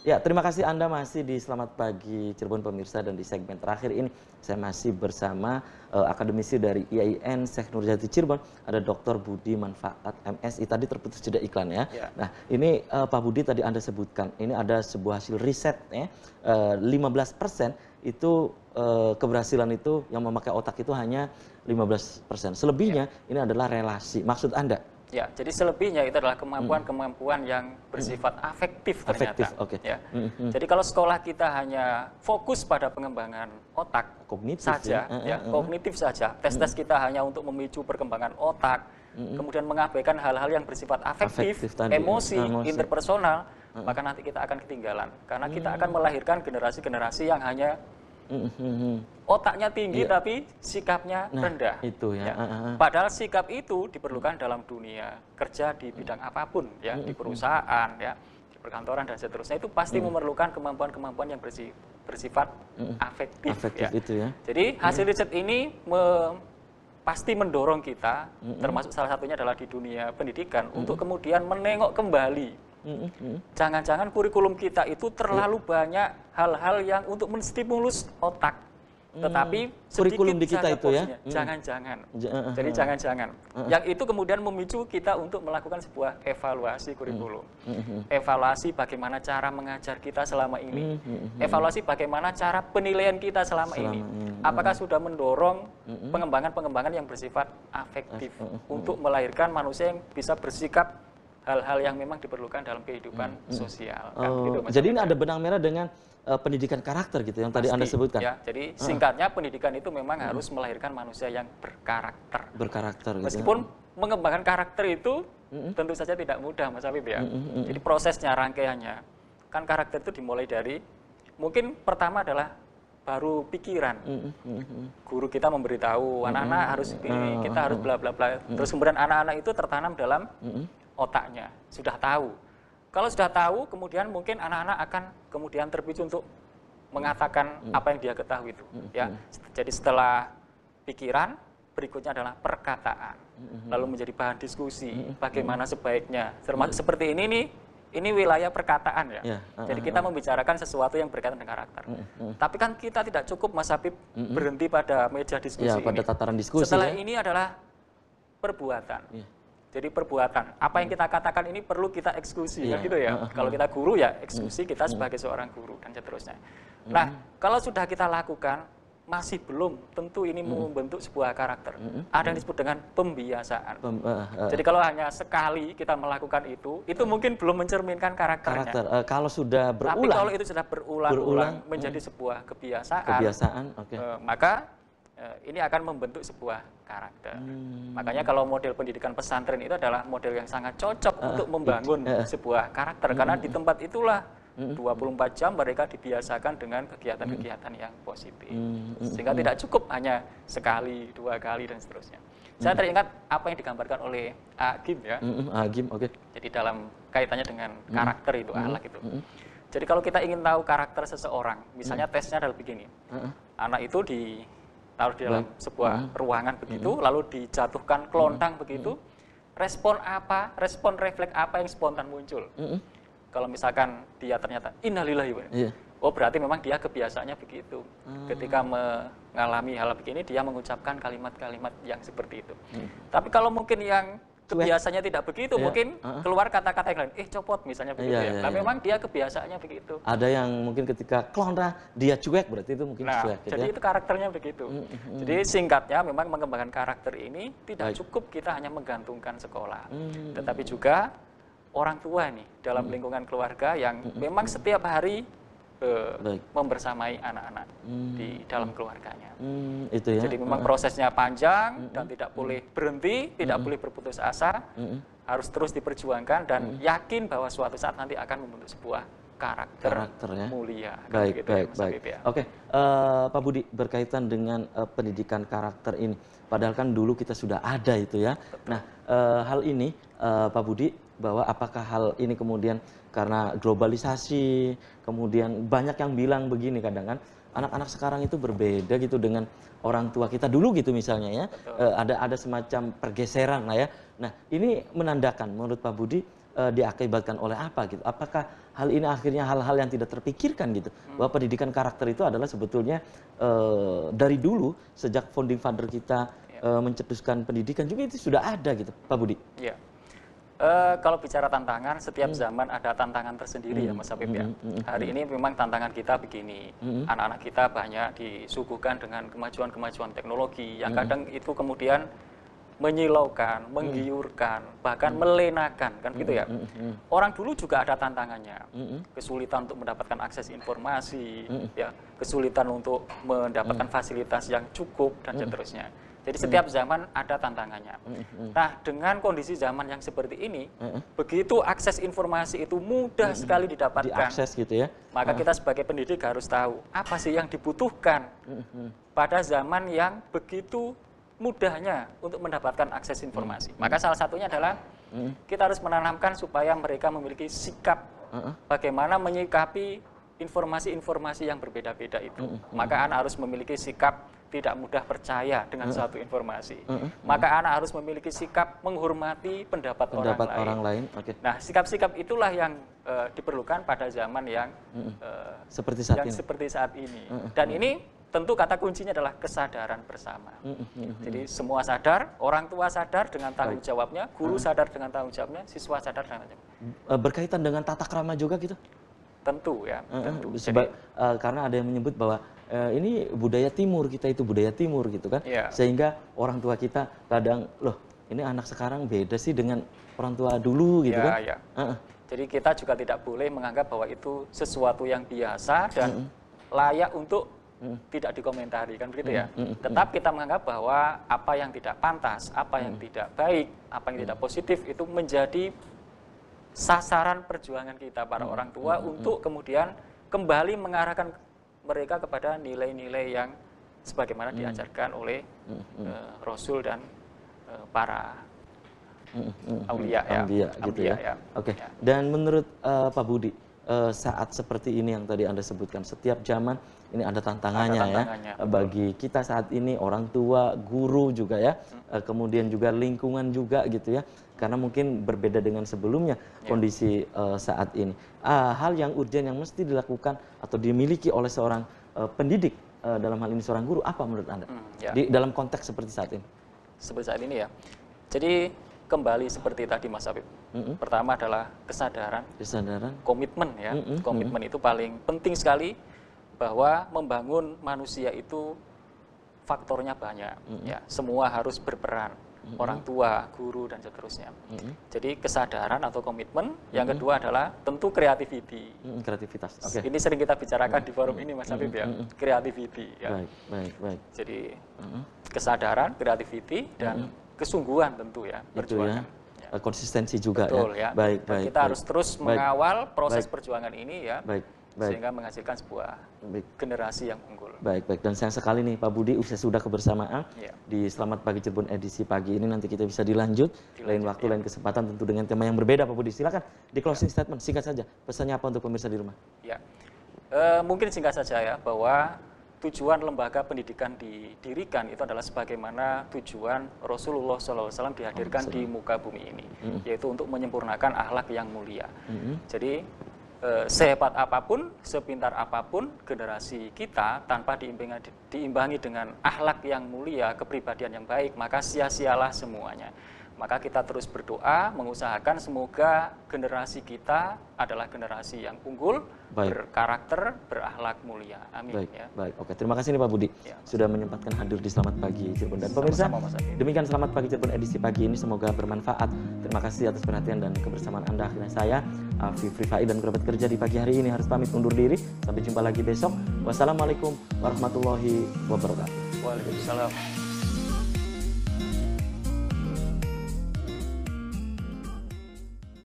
Ya, terima kasih Anda masih di Selamat Pagi Cirebon pemirsa, dan di segmen terakhir ini saya masih bersama akademisi dari IAIN Syekh Nurjati Cirebon, ada Dr. Budi Manfaat MSI. Tadi terputus jeda iklan ya. Nah, ini Pak Budi tadi Anda sebutkan, ini ada sebuah hasil riset ya, 15% itu keberhasilan itu yang memakai otak itu hanya 15%. Selebihnya ini adalah relasi. Maksud Anda? Ya, jadi selebihnya itu adalah kemampuan-kemampuan yang bersifat afektif ternyata. Afektif, oke. Ya. Jadi kalau sekolah kita hanya fokus pada pengembangan otak Kognitif saja, kognitif saja, tes-tes kita hanya untuk memicu perkembangan otak, kemudian mengabaikan hal-hal yang bersifat afektif, emosi, interpersonal, maka nanti kita akan ketinggalan. Karena kita akan melahirkan generasi-generasi yang hanya otaknya tinggi tapi sikapnya rendah. Itu ya. Padahal sikap itu diperlukan dalam dunia kerja di bidang apapun ya, di perusahaan ya, di perkantoran dan seterusnya, itu pasti memerlukan kemampuan-kemampuan yang bersifat afektif ya. Itu ya. Jadi hasil riset ini pasti mendorong kita, termasuk salah satunya adalah di dunia pendidikan, untuk kemudian menengok kembali. Jangan-jangan kurikulum kita itu terlalu banyak hal-hal yang untuk menstimulus otak, tetapi kurikulum di kita itu ya. Jangan-jangan. Jadi jangan-jangan. Yang itu kemudian memicu kita untuk melakukan sebuah evaluasi kurikulum. Evaluasi bagaimana cara mengajar kita selama ini. Evaluasi bagaimana cara penilaian kita selama ini. Apakah sudah mendorong pengembangan-pengembangan yang bersifat afektif untuk melahirkan manusia yang bisa bersikap hal-hal yang memang diperlukan dalam kehidupan sosial. Gitu, jadi ini ada benang merah dengan pendidikan karakter gitu yang tadi Anda sebutkan. Ya, jadi singkatnya pendidikan itu memang harus melahirkan manusia yang berkarakter. Berkarakter. Meskipun mengembangkan karakter itu tentu saja tidak mudah, Mas Habib ya. Jadi prosesnya, rangkaiannya, kan karakter itu dimulai dari, mungkin pertama adalah baru pikiran. Guru kita memberitahu anak-anak harus ini, kita harus bla bla bla. Terus kemudian anak-anak itu tertanam dalam otaknya, sudah tahu. Kalau sudah tahu, kemudian mungkin anak-anak akan kemudian terpicu untuk mengatakan apa yang dia ketahui itu. Ya, jadi setelah pikiran, berikutnya adalah perkataan, lalu menjadi bahan diskusi. Bagaimana sebaiknya, termasuk seperti ini nih, ini wilayah perkataan ya. Jadi kita membicarakan sesuatu yang berkaitan dengan karakter. Tapi kan kita tidak cukup, Mas Habib, berhenti pada meja diskusi pada tataran diskusi. Setelah ini adalah perbuatan. Jadi perbuatan, apa yang kita katakan ini perlu kita eksekusi, kan gitu ya. Kalau kita guru ya eksekusi kita sebagai seorang guru dan seterusnya. Nah, kalau sudah kita lakukan, masih belum tentu ini membentuk sebuah karakter. Ada yang disebut dengan pembiasaan. Jadi kalau hanya sekali kita melakukan itu mungkin belum mencerminkan karakternya. Kalau sudah berulang. Tapi kalau itu sudah berulang menjadi sebuah kebiasaan, maka ini akan membentuk sebuah karakter. Makanya kalau model pendidikan pesantren itu adalah model yang sangat cocok untuk membangun sebuah karakter. Karena di tempat itulah 24 jam mereka dibiasakan dengan kegiatan-kegiatan yang positif. Sehingga tidak cukup hanya sekali, 2 kali, dan seterusnya. Saya teringat apa yang digambarkan oleh Agim ya. Agim, oke. Jadi dalam kaitannya dengan karakter itu, akhlak itu. Jadi kalau kita ingin tahu karakter seseorang, misalnya tesnya adalah begini. Anak itu taruh di dalam sebuah ruangan begitu, lalu dijatuhkan kelontang begitu, respon refleks apa yang spontan muncul. Kalau misalkan dia ternyata innalillahi wa inna, oh berarti memang dia kebiasaannya begitu. Ketika mengalami hal begini, dia mengucapkan kalimat-kalimat yang seperti itu. Tapi kalau mungkin yang kebiasaannya tidak begitu, mungkin keluar kata-kata yang lain, copot misalnya begitu ya. Tapi memang dia kebiasaannya begitu. Ada yang mungkin ketika klonra dia cuek, berarti itu mungkin cuek. Jadi itu karakternya begitu. Jadi singkatnya memang mengembangkan karakter ini tidak cukup kita hanya menggantungkan sekolah, tetapi juga orang tua nih dalam lingkungan keluarga yang memang setiap hari membersamai anak-anak di dalam keluarganya. Itu ya. Jadi memang prosesnya panjang dan tidak boleh berhenti, tidak boleh berputus asa, harus terus diperjuangkan dan yakin bahwa suatu saat nanti akan membentuk sebuah karakter ya. Mulia. Baik. Oke, Pak Budi, berkaitan dengan pendidikan karakter ini, padahal kan dulu kita sudah ada itu ya. Betul. Nah, hal ini Pak Budi, bahwa apakah hal ini kemudian karena globalisasi, kemudian banyak yang bilang begini kadang kan, anak-anak sekarang itu berbeda gitu dengan orang tua kita dulu gitu misalnya ya. Ada semacam pergeseran lah ya. Nah, ini menandakan menurut Pak Budi diakibatkan oleh apa gitu? Apakah hal ini akhirnya hal-hal yang tidak terpikirkan gitu? Bahwa pendidikan karakter itu adalah sebetulnya dari dulu sejak founding father kita mencetuskan pendidikan juga itu sudah ada gitu, Pak Budi. Ya. Kalau bicara tantangan, setiap zaman ada tantangan tersendiri ya Mas Habib ya. Hari ini memang tantangan kita begini, anak-anak kita banyak disuguhkan dengan kemajuan-kemajuan teknologi yang kadang itu kemudian menyilaukan, menggiurkan, bahkan melenakan, kan gitu ya. Orang dulu juga ada tantangannya, kesulitan untuk mendapatkan akses informasi, ya, kesulitan untuk mendapatkan fasilitas yang cukup dan seterusnya. Jadi setiap zaman ada tantangannya. Nah, dengan kondisi zaman yang seperti ini, begitu akses informasi itu mudah sekali didapatkan. Diakses gitu ya. Maka kita sebagai pendidik harus tahu apa sih yang dibutuhkan pada zaman yang begitu mudahnya untuk mendapatkan akses informasi. Maka salah satunya adalah kita harus menanamkan supaya mereka memiliki sikap bagaimana menyikapi informasi-informasi yang berbeda-beda itu. Maka anak harus memiliki sikap tidak mudah percaya dengan suatu informasi. Maka anak harus memiliki sikap menghormati pendapat orang lain. Okay. Nah, sikap-sikap itulah yang diperlukan pada zaman yang seperti saat ini. Dan ini tentu kata kuncinya adalah kesadaran bersama. Jadi semua sadar, orang tua sadar dengan tanggung jawabnya, guru sadar dengan tanggung jawabnya, siswa sadar dengan tanggung jawabnya. Berkaitan dengan tata krama juga gitu? Tentu ya. Tentu. Karena ada yang menyebut bahwa ini budaya timur, kita itu budaya timur gitu kan. Sehingga orang tua kita kadang, loh ini anak sekarang beda sih dengan orang tua dulu gitu kan. Jadi kita juga tidak boleh menganggap bahwa itu sesuatu yang biasa dan layak untuk tidak dikomentari, kan begitu ya. Tetap kita menganggap bahwa apa yang tidak pantas, apa yang tidak baik, apa yang tidak positif itu menjadi sasaran perjuangan kita para orang tua untuk kemudian kembali mengarahkan mereka kepada nilai-nilai yang sebagaimana diajarkan oleh Rasul dan para aulia gitu ya. Oke. Dan menurut Pak Budi, saat seperti ini yang tadi Anda sebutkan, setiap zaman ini ada tantangannya ya. Bagi kita saat ini, orang tua, guru juga ya, kemudian juga lingkungan juga gitu ya. Karena mungkin berbeda dengan sebelumnya kondisi saat ini. Hal yang urgent yang mesti dilakukan atau dimiliki oleh seorang pendidik, dalam hal ini seorang guru, apa menurut Anda? Dalam konteks seperti saat ini? Seperti saat ini ya. Jadi kembali seperti tadi Mas Habib. Pertama adalah kesadaran, komitmen ya. Komitmen itu paling penting sekali, bahwa membangun manusia itu faktornya banyak. Ya, semua harus berperan. Orang tua, guru, dan seterusnya. Jadi kesadaran atau komitmen. Yang kedua adalah tentu creativity. Kreativitas. Ini sering kita bicarakan di forum ini Mas Habib ya. Creativity. Ya. Baik. Jadi kesadaran, creativity, dan kesungguhan tentu ya. Perjuangan. Ya. Konsistensi juga. Betul ya. Baik. Kita harus terus mengawal proses perjuangan ini ya. Baik. Sehingga menghasilkan sebuah generasi yang unggul. Baik. Dan sayang sekali nih Pak Budi, sudah kebersamaan di Selamat Pagi Cirebon edisi pagi ini. Nanti kita bisa dilanjut lain waktu, lain kesempatan, tentu dengan tema yang berbeda Pak Budi. Silakan di closing statement singkat saja. Pesannya apa untuk pemirsa di rumah? Ya, mungkin singkat saja ya, bahwa tujuan lembaga pendidikan didirikan itu adalah sebagaimana tujuan Rasulullah SAW dihadirkan di muka bumi ini, yaitu untuk menyempurnakan akhlak yang mulia. Jadi sehebat apapun, sepintar apapun generasi kita, tanpa diimbangi dengan akhlak yang mulia, kepribadian yang baik, maka sia-sialah semuanya. Maka kita terus berdoa, mengusahakan semoga generasi kita adalah generasi yang unggul, berkarakter, berakhlak mulia. Amin. Baik. Oke, terima kasih nih Pak Budi sudah menyempatkan hadir di Selamat Pagi Cirebon. Dan pemirsa, demikian Selamat Pagi Cirebon edisi pagi ini, semoga bermanfaat. Terima kasih atas perhatian dan kebersamaan Anda. Akhirnya saya, Afif Rifai, dan kerabat kerja di pagi hari ini harus pamit undur diri. Sampai jumpa lagi besok. Wassalamualaikum warahmatullahi wabarakatuh. Waalaikumsalam.